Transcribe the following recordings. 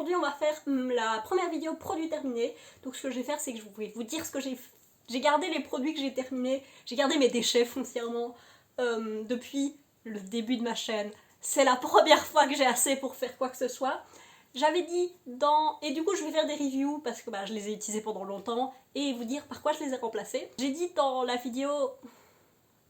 aujourd'hui on va faire la première vidéo produit terminé. Donc ce que je vais faire c'est que je vais vous dire ce que j'ai gardé les produits que j'ai terminés, j'ai gardé mes déchets foncièrement depuis le début de ma chaîne. C'est la première fois que j'ai assez pour faire quoi que ce soit. J'avais dit et du coup je vais faire des reviews parce que je les ai utilisés pendant longtemps et vous dire par quoi je les ai remplacés. J'ai dit dans la vidéo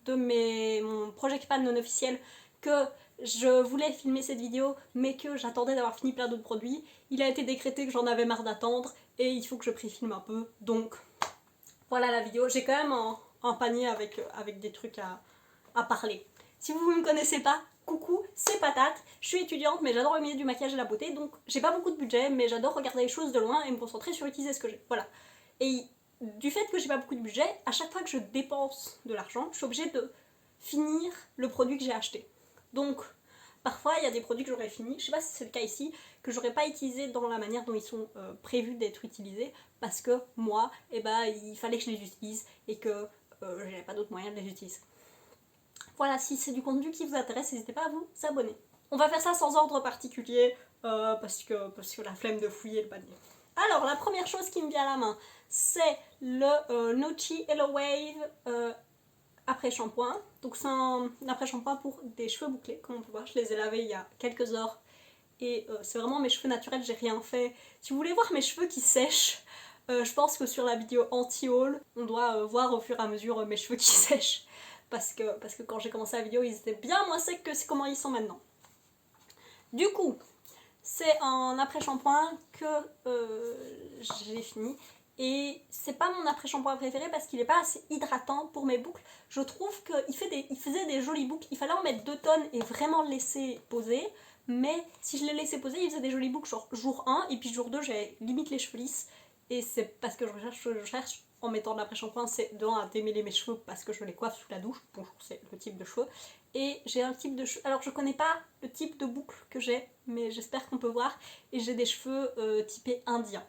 de mon Project Pan non officiel que je voulais filmer cette vidéo mais que j'attendais d'avoir fini plein d'autres produits. Il a été décrété que j'en avais marre d'attendre et il faut que je pré-filme un peu, donc voilà la vidéo. J'ai quand même un panier avec des trucs à parler. Si vous ne me connaissez pas, coucou, c'est Patate. Je suis étudiante mais j'adore le milieu du maquillage et la beauté, donc j'ai pas beaucoup de budget mais j'adore regarder les choses de loin et me concentrer sur utiliser ce que j'ai. Voilà. Et du fait que j'ai pas beaucoup de budget, à chaque fois que je dépense de l'argent, je suis obligée de finir le produit que j'ai acheté. Donc parfois il y a des produits que j'aurais fini, je sais pas si c'est le cas ici, que j'aurais pas utilisé dans la manière dont ils sont prévus d'être utilisés parce que moi, il fallait que je les utilise et que j'avais pas d'autre moyen de les utiliser. Voilà, si c'est du contenu qui vous intéresse, n'hésitez pas à vous abonner. On va faire ça sans ordre particulier parce que la flemme de fouiller le panier. Alors, la première chose qui me vient à la main, c'est le Nochi Hello Wave après-shampoing. Donc c'est un après-shampoing pour des cheveux bouclés, comme on peut voir. Je les ai lavés il y a quelques heures et c'est vraiment mes cheveux naturels, j'ai rien fait. Si vous voulez voir mes cheveux qui sèchent, je pense que sur la vidéo anti-haul, on doit voir au fur et à mesure mes cheveux qui sèchent. Parce que quand j'ai commencé la vidéo, ils étaient bien moins secs que comment ils sont maintenant. Du coup, c'est un après-shampoing que j'ai fini. Et c'est pas mon après-shampoing préféré parce qu'il est pas assez hydratant pour mes boucles. Je trouve qu'il faisait des jolies boucles. Il fallait en mettre 2 tonnes et vraiment le laisser poser. Mais si je le laissais poser, il faisait des jolies boucles genre jour 1 et puis jour 2, j'avais limite les cheveux lisses. Et c'est parce que je cherche en mettant de l'après-shampoing, c'est de 1 à démêler mes cheveux parce que je les coiffe sous la douche. Bonjour, c'est le type de cheveux. Et j'ai un type de cheveux. Alors, je connais pas le type de boucle que j'ai, mais j'espère qu'on peut voir. Et j'ai des cheveux typés indiens.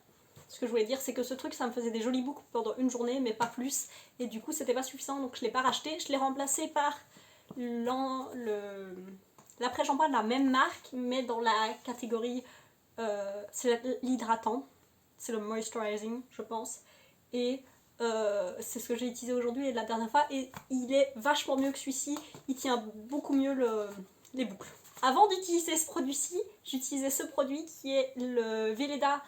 Ce que je voulais dire, c'est que ce truc, ça me faisait des jolies boucles pendant une journée, mais pas plus. Et du coup, c'était pas suffisant, donc je l'ai pas racheté. Je l'ai remplacé par l'après-shampoing de la même marque, mais dans la catégorie. C'est l'hydratant. C'est le moisturizing, je pense. Et c'est ce que j'ai utilisé aujourd'hui et la dernière fois. Et il est vachement mieux que celui-ci. Il tient beaucoup mieux les boucles. Avant d'utiliser ce produit-ci, j'utilisais ce produit qui est le Weleda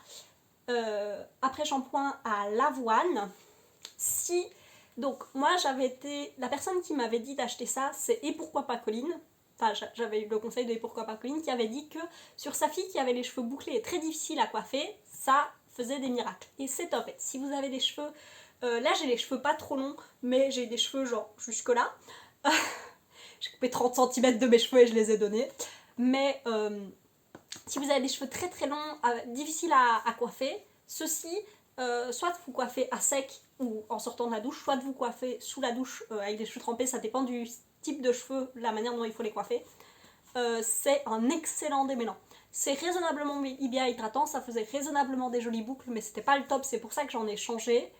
après-shampoing à l'avoine. Donc moi j'avais été... La personne qui m'avait dit d'acheter ça, c'est Et pourquoi pas Colline. Enfin, j'avais eu le conseil de Et pourquoi pas Colline qui avait dit que sur sa fille qui avait les cheveux bouclés et très difficiles à coiffer, ça faisait des miracles. Et c'est top. Si vous avez des cheveux... là j'ai les cheveux pas trop longs, mais j'ai des cheveux genre jusque là. J'ai coupé 30 cm de mes cheveux et je les ai donnés. Mais si vous avez des cheveux très très longs, difficiles à coiffer, ceci, soit vous coiffez à sec ou en sortant de la douche, soit vous coiffez sous la douche avec des cheveux trempés, ça dépend du type de cheveux, la manière dont il faut les coiffer. C'est un excellent démêlant. C'est raisonnablement bien hydratant, ça faisait raisonnablement des jolies boucles, mais c'était pas le top, c'est pour ça que j'en ai changé.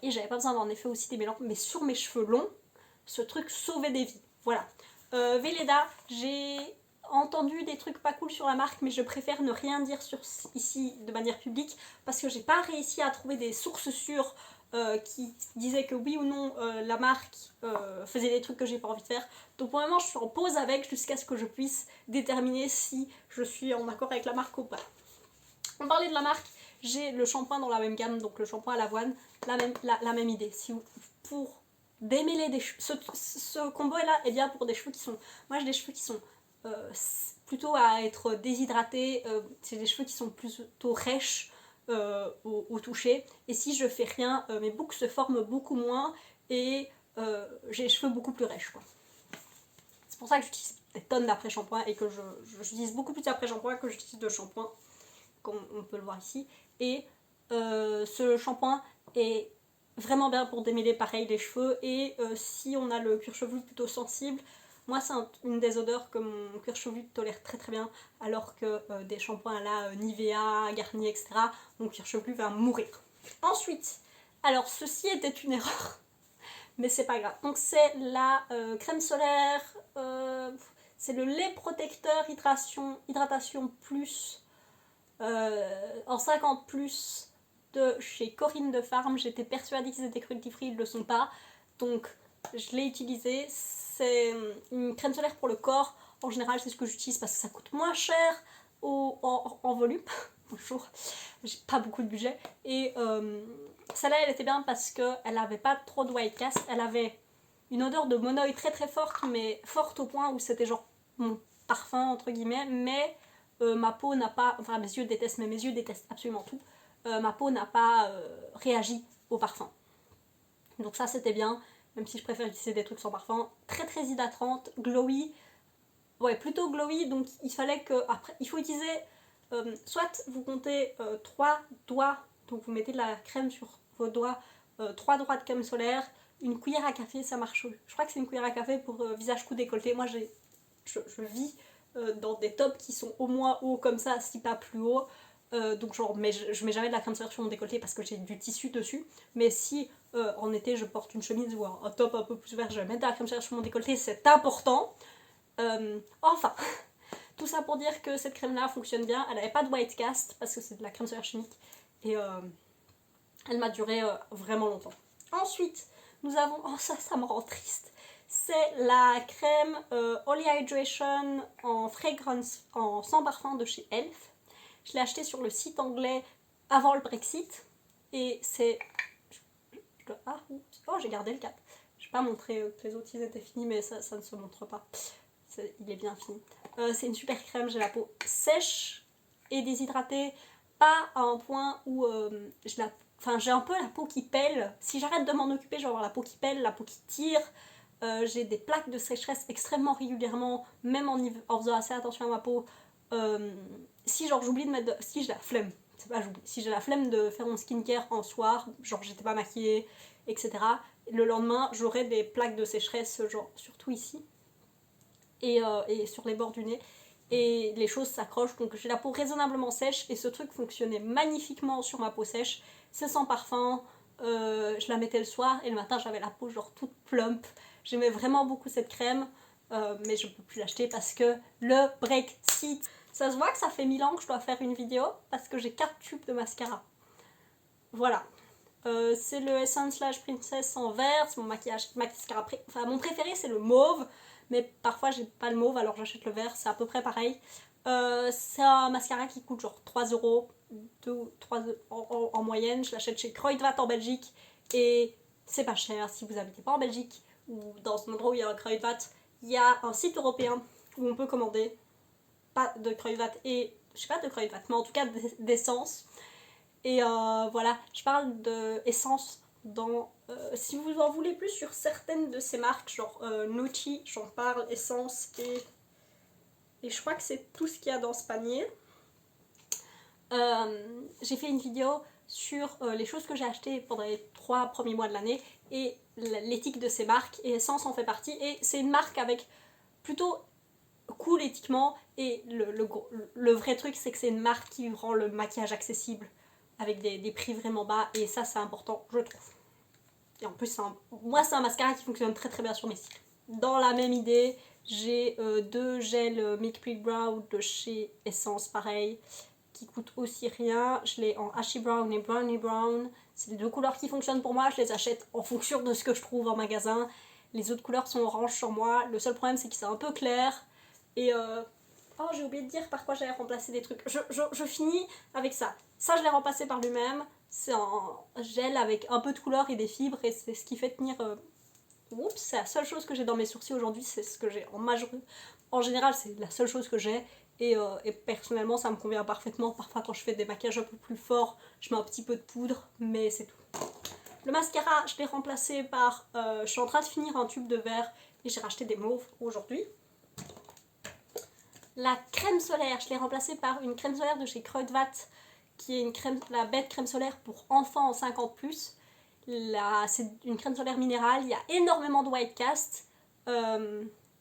Et j'avais pas besoin d'en effet aussi démêlant, mais sur mes cheveux longs, ce truc sauvait des vies. Voilà. Weleda, j'ai entendu des trucs pas cool sur la marque, mais je préfère ne rien dire ici de manière publique parce que j'ai pas réussi à trouver des sources sûres qui disaient que oui ou non la marque faisait des trucs que j'ai pas envie de faire. Donc pour le moment je suis en pause avec jusqu'à ce que je puisse déterminer si je suis en accord avec la marque ou pas. On parlait de la marque, j'ai le shampoing dans la même gamme, donc le shampoing à l'avoine, la même idée. Pour démêler des cheveux, ce combo là est bien pour des cheveux qui sont... Moi j'ai des cheveux qui sont plutôt à être déshydratés, c'est des cheveux qui sont plutôt rêches au toucher, et si je fais rien, mes boucles se forment beaucoup moins et j'ai les cheveux beaucoup plus rêches quoi. C'est pour ça que j'utilise des tonnes d'après-shampoing et que j'utilise beaucoup plus d'après-shampoing que j'utilise de shampoing, comme on peut le voir ici. Et ce shampoing est vraiment bien pour démêler pareil les cheveux, et si on a le cuir chevelu plutôt sensible, moi c'est une des odeurs que mon cuir chevelu tolère très très bien, alors que des shampoings à la Nivea, Garnier, etc., mon cuir chevelu va mourir. Ensuite, alors ceci était une erreur, mais c'est pas grave. Donc c'est la crème solaire, c'est le lait protecteur hydratation plus en 50+, de chez Corinne de Farm. J'étais persuadée qu'ils étaient cruelty free, ils ne le sont pas. Donc je l'ai utilisé. C'est une crème solaire pour le corps. En général, c'est ce que j'utilise parce que ça coûte moins cher en volume. Bonjour, j'ai pas beaucoup de budget. Et celle-là, elle était bien parce qu'elle avait pas trop de white cast. Elle avait une odeur de monoï très très forte, mais forte au point où c'était genre mon parfum entre guillemets. Mais ma peau n'a pas, enfin mes yeux détestent, mais mes yeux détestent absolument tout. Ma peau n'a pas réagi au parfum. Donc ça c'était bien, même si je préfère utiliser des trucs sans parfum. Très très hydratrante, glowy. Ouais, plutôt glowy, donc il fallait que. Après, il faut utiliser. Soit vous comptez 3 doigts, donc vous mettez de la crème sur vos doigts, 3 doigts de crème solaire, une cuillère à café, ça marche. Je crois que c'est une cuillère à café pour visage cou décolleté. Moi je vis dans des tops qui sont au moins hauts comme ça, si pas plus haut. Donc genre, mais je mets jamais de la crème solaire sur mon décolleté parce que j'ai du tissu dessus. Mais si en été je porte une chemise ou un top un peu plus ouvert, je vais mettre de la crème solaire sur mon décolleté, c'est important. Enfin, tout ça pour dire que cette crème là fonctionne bien. Elle n'avait pas de white cast parce que c'est de la crème solaire chimique et elle m'a duré vraiment longtemps. Ensuite, nous avons, oh ça me rend triste, c'est la crème Holy Hydration en fragrance, en sans parfum de chez Elf. Je l'ai achetée sur le site anglais avant le Brexit et c'est... oh, j'ai gardé le cap. Je vais pas montrer que les autres ils étaient finis, mais ça ne se montre pas. Il est bien fini. C'est une super crème, j'ai la peau sèche et déshydratée, pas à un point où j'ai un peu la peau qui pèle. Si j'arrête de m'en occuper, je vais avoir la peau qui pèle, la peau qui tire. J'ai des plaques de sécheresse extrêmement régulièrement, même en faisant assez attention à ma peau. Si genre j'oublie de mettre... Si j'ai la flemme, c'est pas j'oublie. Si j'ai la flemme de faire mon skincare en soir, genre j'étais pas maquillée, etc. Le lendemain, j'aurai des plaques de sécheresse, genre surtout ici. Et sur les bords du nez et les choses s'accrochent, donc j'ai la peau raisonnablement sèche et ce truc fonctionnait magnifiquement sur ma peau sèche. C'est sans parfum, je la mettais le soir et le matin j'avais la peau genre toute plump. J'aimais vraiment beaucoup cette crème, mais je peux plus l'acheter parce que le Brexit. Ça se voit que ça fait 1000 ans que je dois faire une vidéo parce que j'ai 4 tubes de mascara. Voilà. C'est le Essence Lash Princess en vert, c'est mon mascara enfin mon préféré c'est le mauve, mais parfois j'ai pas le mauve alors j'achète le vert, c'est à peu près pareil. C'est un mascara qui coûte genre 3€, 3 en moyenne. Je l'achète chez Kruidvat en Belgique et c'est pas cher. Si vous habitez pas en Belgique ou dans un endroit où il y a un Kruidvat, il y a un site européen où on peut commander, pas de Kruidvat et je sais pas de Kruidvat, mais en tout cas d'essence. Et voilà, je parle d'essence dans... si vous en voulez plus sur certaines de ces marques, genre Nucci, j'en parle, essence, et je crois que c'est tout ce qu'il y a dans ce panier. J'ai fait une vidéo sur les choses que j'ai achetées pendant les 3 premiers mois de l'année et l'éthique de ces marques, et Essence en fait partie. Et c'est une marque avec plutôt cool éthiquement, et le vrai truc c'est que c'est une marque qui rend le maquillage accessible avec des prix vraiment bas, et ça c'est important je trouve. Et en plus moi c'est un mascara qui fonctionne très très bien sur mes cils. Dans la même idée, j'ai 2 gels Make Pretty Brow de chez Essence pareil, qui coûtent aussi rien. Je l'ai en Ashy Brown et Brownie Brown. C'est les 2 couleurs qui fonctionnent pour moi, je les achète en fonction de ce que je trouve en magasin. Les autres couleurs sont orange sur moi, le seul problème c'est que c'est un peu clair. Et oh, j'ai oublié de dire par quoi j'avais remplacé des trucs. Je finis avec ça. Ça, je l'ai remplacé par lui-même. C'est un gel avec un peu de couleur et des fibres, et c'est ce qui fait tenir... Oups, c'est la seule chose que j'ai dans mes sourcils aujourd'hui, c'est ce que j'ai en majorité. En général, c'est la seule chose que j'ai, et personnellement, ça me convient parfaitement. Parfois, quand je fais des maquillages un peu plus forts, je mets un petit peu de poudre, mais c'est tout. Le mascara, je l'ai remplacé par... je suis en train de finir un tube de verre, et j'ai racheté des mauves aujourd'hui. La crème solaire, je l'ai remplacée par une crème solaire de chez Kruidvat, qui est la bête crème solaire pour enfants en 50+. C'est une crème solaire minérale, il y a énormément de white cast.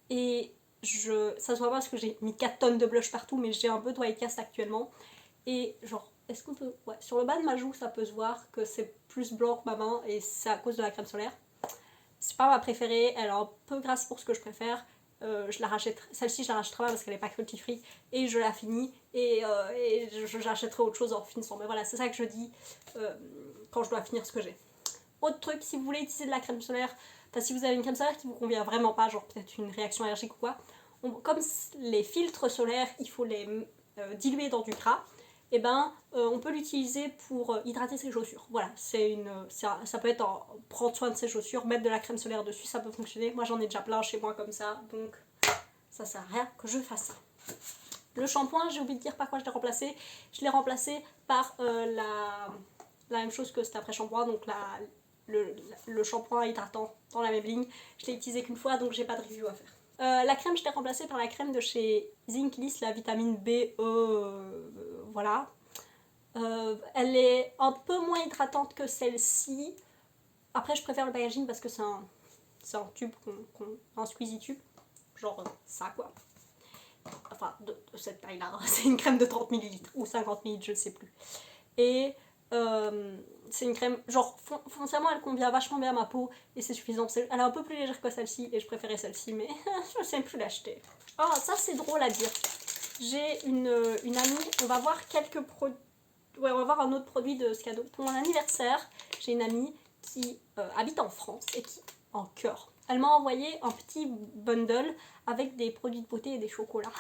Et ça se voit pas parce que j'ai mis 4 tonnes de blush partout, mais j'ai un peu de white cast actuellement. Et genre, est-ce qu'on peut... Ouais, sur le bas de ma joue, ça peut se voir que c'est plus blanc que ma main, et c'est à cause de la crème solaire. C'est pas ma préférée, elle est un peu grasse pour ce que je préfère. Je la rachète, celle-ci je la rachèterai pas parce qu'elle est pas cruelty free, et je la finis et j'achèterai autre chose en finissant. Mais voilà, c'est ça que je dis quand je dois finir ce que j'ai. Autre truc, si vous voulez utiliser de la crème solaire, enfin si vous avez une crème solaire qui vous convient vraiment pas, genre peut-être une réaction allergique ou quoi, comme les filtres solaires, il faut les diluer dans du gras, et ben on peut l'utiliser pour hydrater ses chaussures. Voilà, ça peut être prendre soin de ses chaussures, mettre de la crème solaire dessus, ça peut fonctionner. Moi j'en ai déjà plein chez moi comme ça, donc ça sert à rien que je fasse ça. Le shampoing, j'ai oublié de dire par quoi je l'ai remplacé. Je l'ai remplacé par la même chose que cet après-shampoing, donc le shampoing hydratant dans la même ligne. Je l'ai utilisé qu'une fois, donc j'ai pas de review à faire. La crème, je l'ai remplacée par la crème de chez Zinc List, la vitamine B, voilà. Elle est un peu moins hydratante que celle-ci. Après, je préfère le packaging parce que c'est un tube, un squeezie tube, genre ça quoi. Enfin, de cette taille-là, c'est une crème de 30 ml ou 50 ml, je ne sais plus. Et c'est une crème, genre foncièrement elle convient vachement bien à ma peau et c'est suffisant. Elle est un peu plus légère que celle-ci et je préférais celle-ci, mais je ne sais plus l'acheter. Oh, ça c'est drôle à dire. J'ai une amie, on va voir quelques produits. Ouais, on va voir un autre produit de ce cadeau. Pour mon anniversaire, j'ai une amie qui habite en France et qui, en cœur, elle m'a envoyé un petit bundle avec des produits de beauté et des chocolats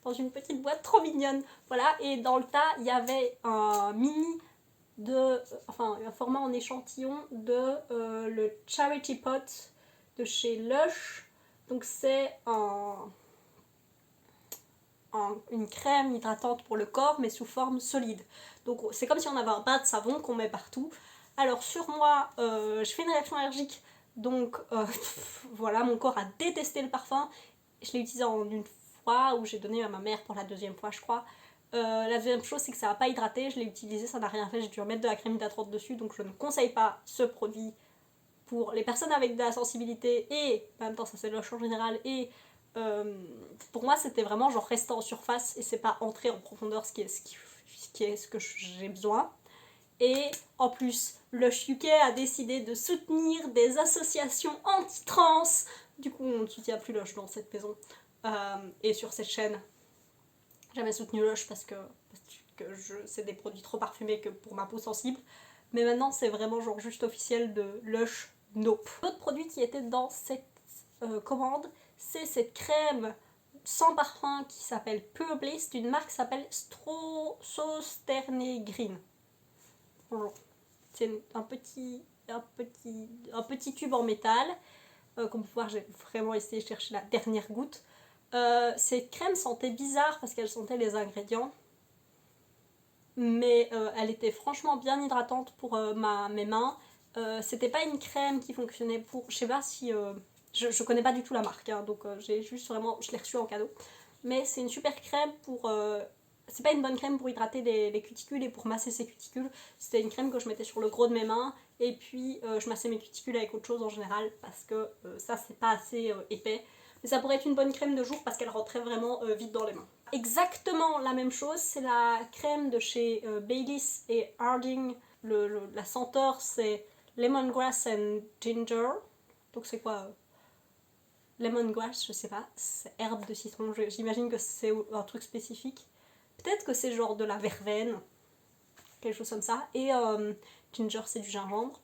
dans une petite boîte trop mignonne. Voilà, et dans le tas, il y avait un un format en échantillon de le Charity Pot de chez Lush. Donc c'est une crème hydratante pour le corps, mais sous forme solide. Donc c'est comme si on avait un bain de savon qu'on met partout. Alors sur moi, je fais une réaction allergique, donc voilà, mon corps a détesté le parfum. Je l'ai utilisé en une fois, où j'ai donné à ma mère pour la deuxième fois, je crois. La deuxième chose, c'est que ça n'a pas hydraté, je l'ai utilisé, ça n'a rien fait, j'ai dû remettre de la crème hydratante dessus, donc je ne conseille pas ce produit pour les personnes avec de la sensibilité, et en même temps ça c'est le en général, et pour moi c'était vraiment genre rester en surface et c'est pas entrer en profondeur, ce qui est ce que j'ai besoin. Et en plus, Lush UK a décidé de soutenir des associations anti-trans. Du coup, on ne soutient plus Lush dans cette maison et sur cette chaîne. J'ai jamais soutenu Lush parce que c'est des produits trop parfumés que pour ma peau sensible. Mais maintenant, c'est vraiment genre juste officiel de Lush, nope. L'autre produit qui était dans cette commande, c'est cette crème sans parfum qui s'appelle Pure Bliss d'une marque qui s'appelle Sosterne Green. Bonjour. C'est un petit tube en métal. Comme vous pouvez voir, j'ai vraiment essayé de chercher la dernière goutte. Cette crème sentait bizarre parce qu'elle sentait les ingrédients. Mais elle était franchement bien hydratante pour mes mains. C'était pas une crème qui fonctionnait pour... Je sais pas si... je connais pas du tout la marque, hein, donc j'ai juste vraiment... Je l'ai reçue en cadeau. Mais c'est une super crème pour... c'est pas une bonne crème pour hydrater les cuticules et pour masser ses cuticules. C'était une crème que je mettais sur le gros de mes mains. Et puis je massais mes cuticules avec autre chose en général parce que ça c'est pas assez épais. Mais ça pourrait être une bonne crème de jour parce qu'elle rentrait vraiment vite dans les mains. Exactement la même chose, c'est la crème de chez Baileys et Harding. La senteur c'est Lemongrass and Ginger. Donc c'est quoi Lemongrass, je sais pas, c'est herbe de citron, j'imagine que c'est un truc spécifique. Peut-être que c'est genre de la verveine, quelque chose comme ça. Et Ginger, c'est du gingembre.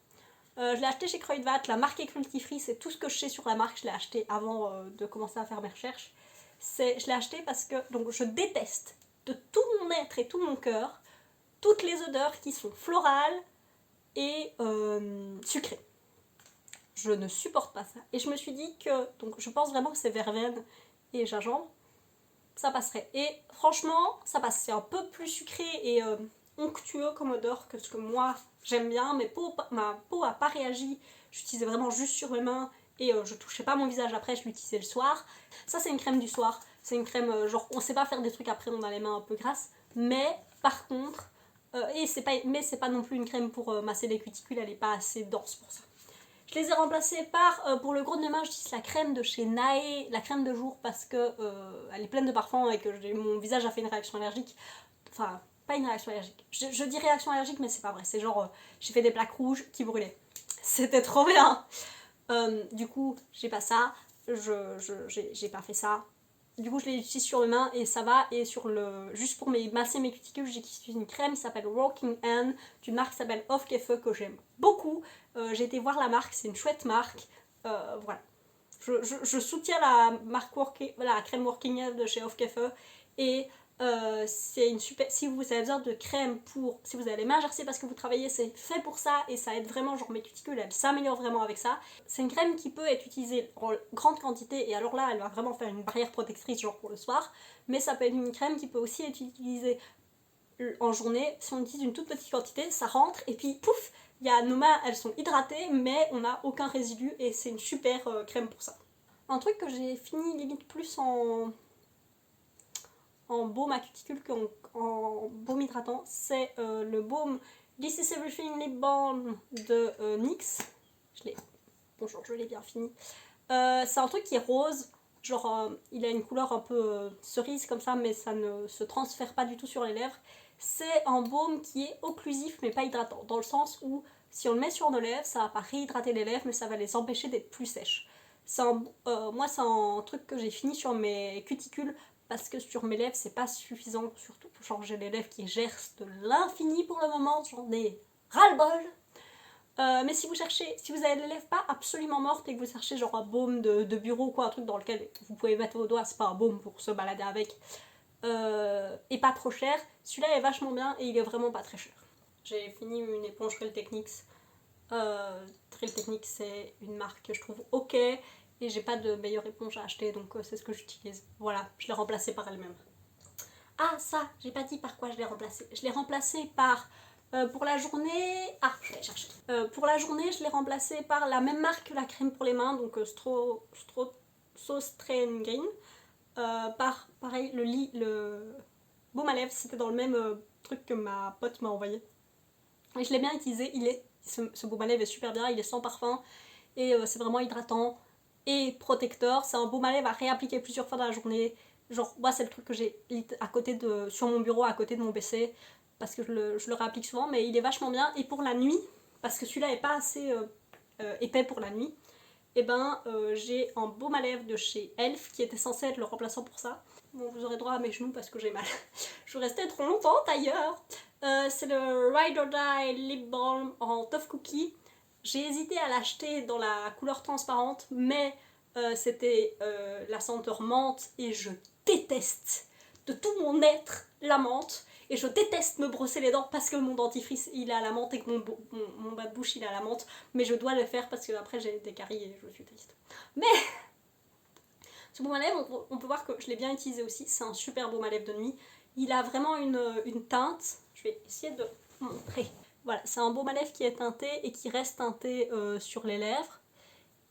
Je l'ai acheté chez Kruidvat, la marque est cruelty free, c'est tout ce que je sais sur la marque, je l'ai acheté avant de commencer à faire mes recherches. Je l'ai acheté parce que donc, je déteste de tout mon être et tout mon cœur toutes les odeurs qui sont florales et sucrées. Je ne supporte pas ça. Et je me suis dit que, donc je pense vraiment que c'est verveine et gingembre, ça passerait. Et franchement, ça passe. C'est un peu plus sucré et onctueux comme odeur que ce que moi j'aime bien. Ma peau a pas réagi. J'utilisais vraiment juste sur mes mains et je touchais pas mon visage après, je l'utilisais le soir. Ça c'est une crème du soir. C'est une crème, genre on sait pas faire des trucs après, on a les mains un peu grasses. Mais par contre, mais c'est pas non plus une crème pour masser les cuticules, elle est pas assez dense pour ça. Je les ai remplacés par, pour le gros de mes mains, j'utilise la crème de chez Nae, la crème de jour parce que elle est pleine de parfum et que mon visage a fait une réaction allergique. Enfin, pas une réaction allergique. Je dis réaction allergique, mais c'est pas vrai. C'est genre, j'ai fait des plaques rouges qui brûlaient. C'était trop bien. Du coup, j'ai pas ça. J'ai pas fait ça. du coup je l'utilise sur les mains et ça va. Et sur le, juste pour masser mes cuticules, j'utilise une crème qui s'appelle Walking Hand d'une marque qui s'appelle Hofkeffe que j'aime beaucoup. J'ai été voir la marque, c'est une chouette marque. Voilà. Je soutiens la marque la crème Working Hand de chez Hofkeffe. Et c'est une super. Si vous avez besoin de crème pour. Si vous avez les mains gercées parce que vous travaillez, c'est fait pour ça et ça aide vraiment. Genre mes cuticules, elles s'améliorent vraiment avec ça. C'est une crème qui peut être utilisée en grande quantité et alors là, elle va vraiment faire une barrière protectrice, genre pour le soir. Mais ça peut être une crème qui peut aussi être utilisée en journée. Si on utilise une toute petite quantité, ça rentre et puis pouf, nos mains, elles sont hydratées, mais on n'a aucun résidu et c'est une super crème pour ça. Un truc que j'ai fini limite plus en baume à cuticule qu'en baume hydratant, c'est le baume This is Everything Lip Balm de NYX. Bonjour, je l'ai bien fini. C'est un truc qui est rose, genre il a une couleur un peu cerise comme ça, mais ça ne se transfère pas du tout sur les lèvres. C'est un baume qui est occlusif mais pas hydratant, dans le sens où si on le met sur nos lèvres, ça va pas réhydrater les lèvres, mais ça va les empêcher d'être plus sèches. Moi, c'est un truc que j'ai fini sur mes cuticules parce que sur mes lèvres, c'est pas suffisant, surtout pour changer les lèvres qui gercent de l'infini pour le moment, j'en ai ras-le-bol. Mais si vous avez les lèvres pas absolument mortes et que vous cherchez genre un baume de bureau ou quoi, un truc dans lequel vous pouvez mettre vos doigts, c'est pas un baume pour se balader avec, et pas trop cher, celui-là est vachement bien et il est vraiment pas très cher. J'ai fini une éponge Real Techniques. Real Techniques, c'est une marque que je trouve ok et j'ai pas de meilleure éponge à acheter, donc c'est ce que j'utilise. Voilà, je l'ai remplacée par elle-même. Ah, ça, j'ai pas dit par quoi je l'ai remplacée. Je l'ai remplacée par pour la journée. Ah, je vais chercher. Pour la journée, je l'ai remplacée par la même marque que la crème pour les mains, donc Sauce Train Green. Pareil, le baume à lèvres, c'était dans le même truc que ma pote m'a envoyé. Et je l'ai bien utilisé. Ce baume à lèvres est super bien, il est sans parfum et c'est vraiment hydratant et protecteur. C'est un baume à lèvres à réappliquer plusieurs fois dans la journée. Genre, moi, c'est le truc que j'ai sur mon bureau à côté de mon PC parce que je le réapplique souvent, mais il est vachement bien. Et pour la nuit, parce que celui-là est pas assez épais pour la nuit, et j'ai un baume à lèvres de chez Elf qui était censé être le remplaçant pour ça. Bon, vous aurez droit à mes genoux parce que j'ai mal. Je vais rester trop longtemps d'ailleurs. C'est le Ride or Die Lip Balm en Tough Cookie. J'ai hésité à l'acheter dans la couleur transparente, mais c'était la senteur menthe et je déteste de tout mon être la menthe. Et je déteste me brosser les dents parce que mon dentifrice il est à la menthe et que mon bas de bouche il est à la menthe. Mais je dois le faire parce que après j'ai des caries et je suis triste. Mais ce baume à lèvres, on peut voir que je l'ai bien utilisé aussi. C'est un super baume à lèvres de nuit. Il a vraiment une teinte. Je vais essayer de montrer. Voilà, c'est un baume à lèvres qui est teinté et qui reste teinté sur les lèvres.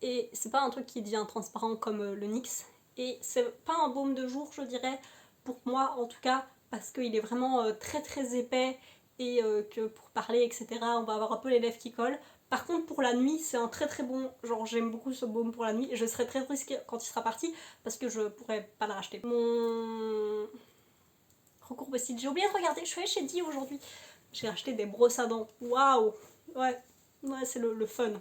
Et c'est pas un truc qui devient transparent comme le NYX. Et c'est pas un baume de jour, je dirais, pour moi en tout cas, parce qu'il est vraiment très très épais et que pour parler, etc., on va avoir un peu les lèvres qui collent. Par contre, pour la nuit, c'est un très très bon. Genre, j'aime beaucoup ce baume pour la nuit et je serais très triste quand il sera parti parce que je pourrais pas le racheter. Mon recours possible. J'ai oublié de regarder, je suis allée chez Di aujourd'hui. J'ai acheté des brosses à dents. Waouh! Ouais, c'est le fun.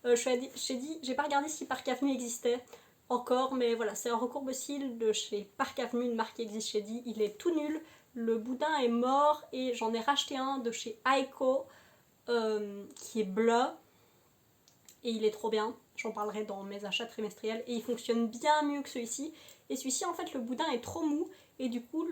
Je suis allée chez Di, j'ai pas regardé si Park Avenue existait encore, mais voilà, c'est un recourbe cils de chez Park Avenue, une marque qui existe chez Di. Il est tout nul, le boudin est mort et j'en ai racheté un de chez Aiko qui est bleu et il est trop bien. J'en parlerai dans mes achats trimestriels et il fonctionne bien mieux que celui-ci. Et celui-ci, en fait, le boudin est trop mou et du coup,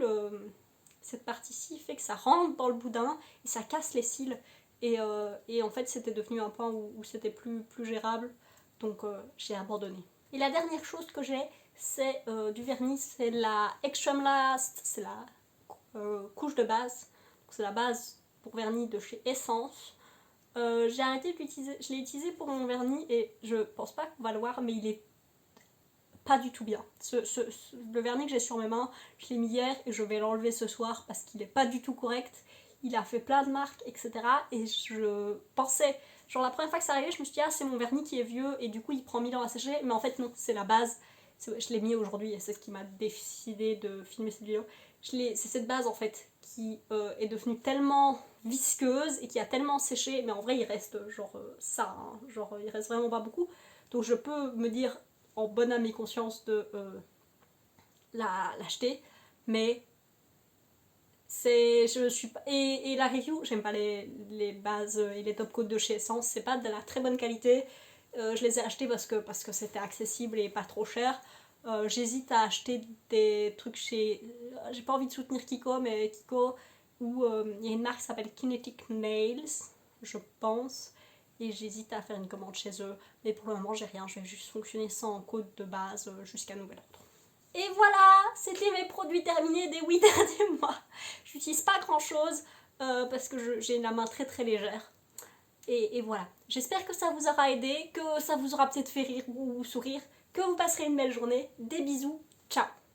cette partie-ci fait que ça rentre dans le boudin et ça casse les cils. Et en fait, c'était devenu un point où c'était plus gérable. Donc, j'ai abandonné. Et la dernière chose que j'ai, c'est du vernis. C'est la Extreme Last. C'est la couche de base. C'est la base pour vernis de chez Essence. J'ai arrêté de l'utiliser. Je l'ai utilisé pour mon vernis et je pense pas qu'on va le voir, mais il est pas du tout bien. Le vernis que j'ai sur mes mains, je l'ai mis hier et je vais l'enlever ce soir parce qu'il est pas du tout correct. Il a fait plein de marques, etc. Et je pensais, genre la première fois que ça arrivait, je me suis dit, ah, c'est mon vernis qui est vieux et du coup il prend 1000 ans à sécher. Mais en fait, non, c'est la base. Je l'ai mis aujourd'hui et c'est ce qui m'a décidé de filmer cette vidéo. C'est cette base en fait qui est devenue tellement visqueuse et qui a tellement séché. Mais en vrai, il reste genre ça, hein, genre il reste vraiment pas beaucoup. Donc je peux me dire en bonne âme et conscience de l'acheter, mais je suis pas, et la review, j'aime pas les bases et les top coats de chez Essence, c'est pas de la très bonne qualité. Je les ai achetés parce que c'était accessible et pas trop cher. J'hésite à acheter des trucs chez, j'ai pas envie de soutenir Kiko, mais Kiko, où il y a une marque qui s'appelle Kinetic Nails, je pense, et j'hésite à faire une commande chez eux, mais pour le moment j'ai rien, je vais juste fonctionner sans code de base jusqu'à nouvel ordre. Et voilà, c'était mes produits terminés des 8 derniers mois. J'utilise pas grand chose parce que j'ai la main très très légère. Et voilà, j'espère que ça vous aura aidé, que ça vous aura peut-être fait rire ou sourire, que vous passerez une belle journée. Des bisous, ciao.